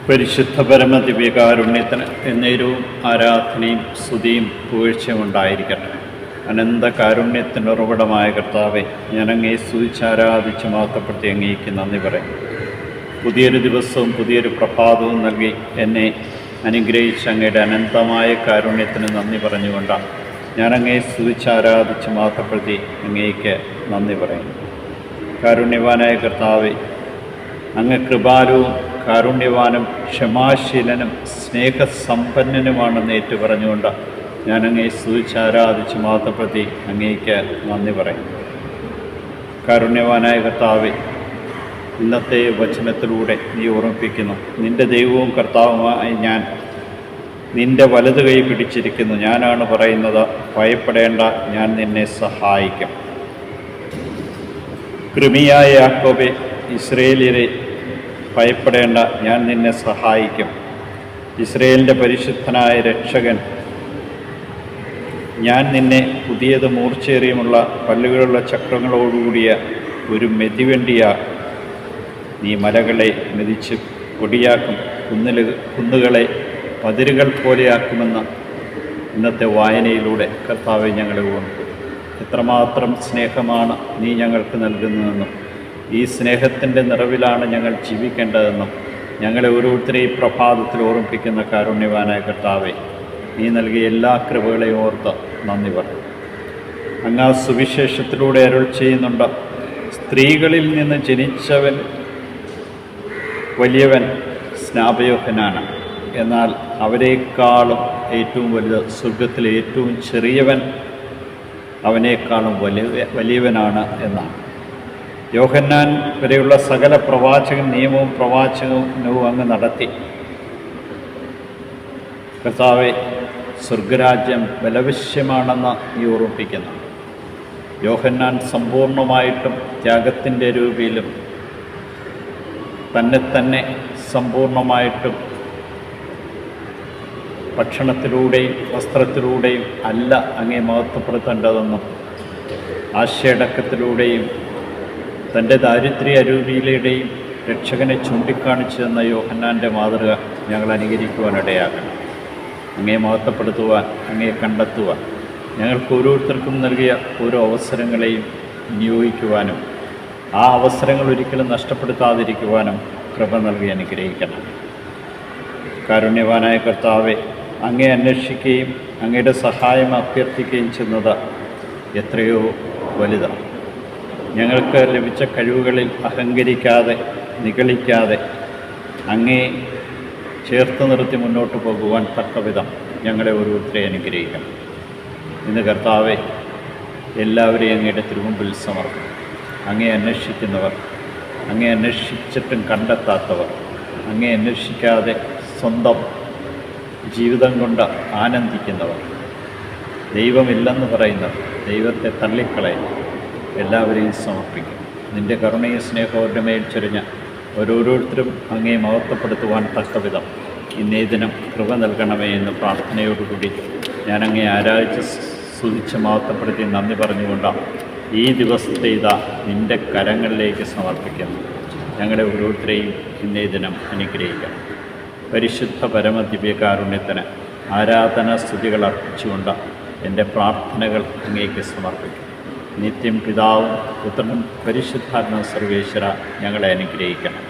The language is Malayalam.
പരിശുദ്ധ പരമദിവ്യകാരുണ്യത്തിന് എന്നേരവും ആരാധനയും സ്തുതിയും പുകഴ്ചയും ഉണ്ടായിരിക്കട്ടെ. അനന്ത കാരുണ്യത്തിൻ്റെ ഉറവിടമായ കർത്താവെ, ഞാൻ അങ്ങയെ സ്തുതിച്ചാരാധിച്ച് മഹത്വപ്പെടുത്തി അങ്ങേക്ക് നന്ദി പറയും. പുതിയൊരു ദിവസവും പുതിയൊരു പ്രഭാതവും നൽകി എന്നെ അനുഗ്രഹിച്ച അങ്ങയുടെ അനന്തമായ കാരുണ്യത്തിന് നന്ദി പറഞ്ഞുകൊണ്ടാണ് ഞാൻ അങ്ങയെ സ്തുതിച്ചാരാധിച്ച് മഹത്വപ്പെടുത്തി അങ്ങേക്ക് നന്ദി പറയും. കാരുണ്യവാനായ കർത്താവെ, അങ്ങ് കൃപാലുവും കാരുണ്യവാനും ക്ഷമാശീലനും സ്നേഹസമ്പന്നനുമാണെന്ന് ഏറ്റുപറഞ്ഞുകൊണ്ട് ഞാൻ അങ്ങയെ സ്തുതിച്ചാരാധിച്ച് മഹത്വപ്പെടുത്തി അങ്ങേക്ക് നന്ദി പറയും. കാരുണ്യവാനായ കർത്താവെ, ഇന്നത്തെ വചനത്തിലൂടെ നീ ഓർമ്മിപ്പിക്കുന്നു, നിൻ്റെ ദൈവവും കർത്താവുമായി ഞാൻ നിൻ്റെ വലതു കൈ പിടിച്ചിരിക്കുന്നു. ഞാനാണ് പറയുന്നത്, ഭയപ്പെടേണ്ട, ഞാൻ നിന്നെ സഹായിക്കും. കൃമിയായ യാക്കോബേ, ഇസ്രയേലിയരെ, ഭയപ്പെടേണ്ട, ഞാൻ നിന്നെ സഹായിക്കും. ഇസ്രയേലിൻ്റെ പരിശുദ്ധനായ രക്ഷകൻ, ഞാൻ നിന്നെ പുതിയത് മൂർച്ചേറിയുമുള്ള പല്ലുകളുള്ള ചക്രങ്ങളോടുകൂടിയ ഒരു മെതിവണ്ടിയാക്കും. നീ മലകളെ മെതിച്ച് പൊടിയാക്കും, കുന്നുകളെ പതിരുകൾ പോലെയാക്കുമെന്ന് ഇന്നത്തെ വായനയിലൂടെ കർത്താവെ ഞങ്ങളെ ഓർമ്മിക്കും. എത്രമാത്രം സ്നേഹമാണ് നീ ഞങ്ങൾക്ക് നൽകുന്നതെന്നും ഈ സ്നേഹത്തിൻ്റെ നിറവിലാണ് ഞങ്ങൾ ജീവിക്കേണ്ടതെന്നും ഞങ്ങളെ ഓരോരുത്തരെയും പ്രഭാതത്തിൽ ഓർമ്മിപ്പിക്കുന്ന കാരുണ്യവാനായ കർത്താവെ, നീ നൽകിയ എല്ലാ കൃപകളെയും ഓർത്ത് നന്ദി പറയും. അങ്ങ് ആ സുവിശേഷത്തിലൂടെ അരുൾ ചെയ്യുന്നുണ്ട്, സ്ത്രീകളിൽ നിന്ന് ജനിച്ചവൻ വലിയവൻ സ്നാപയോഹനാണ്, എന്നാൽ അവരെക്കാളും ഏറ്റവും വലുത് സ്വർഗത്തിലെ ഏറ്റവും ചെറിയവൻ അവനേക്കാളും വലിയവനാണ് എന്നാണ്. യോഹന്നാൻ വരെയുള്ള സകല പ്രവാചകൻ നിയമവും പ്രവാചകനവും അങ്ങ് നടത്തി. കർത്താവെ, സ്വർഗരാജ്യം ബലവശ്യമാണെന്ന് നീ ഓർമ്മിപ്പിക്കുന്നു. യോഹന്നാൻ സമ്പൂർണമായിട്ടും ത്യാഗത്തിൻ്റെ രൂപയിലും തന്നെ സമ്പൂർണമായിട്ടും ഭക്ഷണത്തിലൂടെയും വസ്ത്രത്തിലൂടെയും അല്ല അങ്ങേ മഹത്വപ്പെടുത്തേണ്ടതെന്നും ആശയടക്കത്തിലൂടെയും തൻ്റെ ദാരിദ്ര്യ അരൂപിയിലൂടെയും രക്ഷകനെ ചൂണ്ടിക്കാണിച്ചു തന്ന യോഹന്നാൻ്റെ മാതൃക ഞങ്ങൾ അനുകരിക്കുവാനിടയാക്കണം. അങ്ങേ മഹത്വപ്പെടുത്തുവാൻ, അങ്ങേ കണ്ടെത്തുവാൻ, ഞങ്ങൾക്ക് ഓരോരുത്തർക്കും നൽകിയ ഓരോ അവസരങ്ങളെയും വിനിയോഗിക്കുവാനും ആ അവസരങ്ങൾ ഒരിക്കലും നഷ്ടപ്പെടുത്താതിരിക്കുവാനും കൃപ നൽകി അനുഗ്രഹിക്കണം. കാരുണ്യവാനായ കർത്താവെ, അങ്ങേ അന്വേഷിക്കുകയും അങ്ങയുടെ സഹായം അഭ്യർത്ഥിക്കുകയും ചെയ്യുന്നത് എത്രയോ വലുതാണ്. ഞങ്ങൾക്ക് ലഭിച്ച കഴിവുകളിൽ അഹങ്കരിക്കാതെ നിഗളിക്കാതെ അങ്ങേ ചേർത്ത് നിർത്തി മുന്നോട്ട് പോകുവാൻ തക്കവിധം ഞങ്ങളെ ഓരോരുത്തരെ അനുഗ്രഹിക്കണം. ഇന്ന് കർത്താവെ, എല്ലാവരെയും അങ്ങയുടെ തിരുമുമ്പിൽ സമർപ്പിക്കും. അങ്ങേ അന്വേഷിക്കുന്നവർ, അങ്ങേ അന്വേഷിച്ചിട്ടും കണ്ടെത്താത്തവർ, അങ്ങേ അന്വേഷിക്കാതെ സ്വന്തം ജീവിതം കൊണ്ട് ആനന്ദിക്കുന്നവർ, ദൈവമില്ലെന്ന് പറയുന്നവർ, ദൈവത്തെ തള്ളിക്കളയുന്നു, എല്ലാവരെയും സമർപ്പിക്കും. നിൻ്റെ കരുണയും സ്നേഹവും മേൽ ചൊരിഞ്ഞ് ഓരോരുത്തരും അങ്ങേ മഹത്വപ്പെടുത്തുവാൻ തക്കവിധം ഇന്നേ ദിനം കൃപ നൽകണമേ എന്ന് പ്രാർത്ഥനയോടുകൂടി ഞാൻ അങ്ങേ ആരാധിച്ച് സ്തുതിച്ച് മഹത്വപ്പെടുത്തി നന്ദി പറഞ്ഞുകൊണ്ടാണ് ഈ ദിവസത്തെ ഇതാ നിൻ്റെ കരങ്ങളിലേക്ക് സമർപ്പിക്കുന്നു. ഞങ്ങളെ ഓരോരുത്തരെയും ഇന്നേ ദിനം അനുഗ്രഹിക്കണം. പരിശുദ്ധ പരമദിവ്യകാരുണ്യത്തിന് ആരാധന സ്തുതികൾ അർപ്പിച്ചുകൊണ്ട് എൻ്റെ പ്രാർത്ഥനകൾ അങ്ങേക്ക് സമർപ്പിക്കും. നിത്യം പിതാവും പുത്രനും പരിശുദ്ധാത്മ സർവേശ്വര ഞങ്ങളെ അനുഗ്രഹിക്കണം.